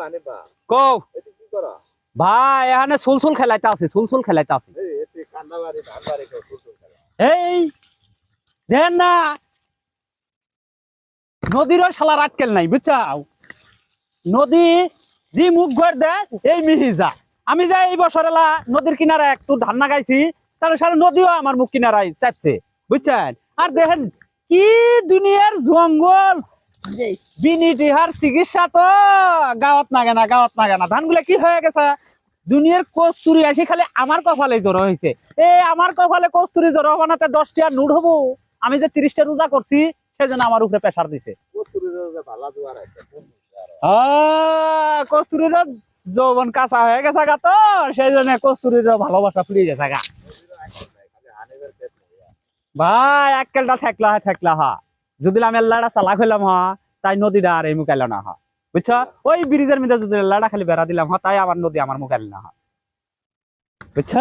আনিবা কও এটি কি করা ভাই এখানে সুলসুল খেলাইতে আছে সুলসুল খেলাইতে আছে এই এটি কান্দাবাড়ি ধানবাড়ি কেউ সুলসুল খেলা এই দেন না নদীরও শালার আটকেল নাই বুঝছাও নদী যে মুখ ঘর দেয় এই মিহিজা আমি যাই এই বছর এলা নদীর কিনারে একটু ধান লাগাইছি তাহলে সারা নদীও আমার মুখ কিনারায় চাপছে বুঝছেন আর দেখেন কি দুনিয়ার জঙ্গল বিনিটিহার চিকিৎসা তো গাঁৱত নাগে না ধানগুলা কি হয়ে গেছে দুনিয়ার কস্তুরি আসি খালি আমার কপালে জ্বর হয়েছে আমার কপালে কস্তুরি জ্বর হবো না 10টা নোট হবো আমি যে 30টা রোজা করছি সেজন্য আমার উপরে প্রেসার দিছে কস্তুরির যৌবন কাঁচা হয়ে গেছে গা তো সেই জন্য কস্তুরির ভালোবাসা ফিরে গেছে গা ভাই এককেলটা ঠেকলা হা যদি আমি আল্লাহটা চালাক হইলাম হা তাই নদীটা আর এই মুখাইল না হা বুঝছ ওই ব্রিজের মধ্যে যদি আল্লাহটা খালি বেড়া দিলাম হা তাই আমার নদী আমার মুখাইল না হা বুঝছ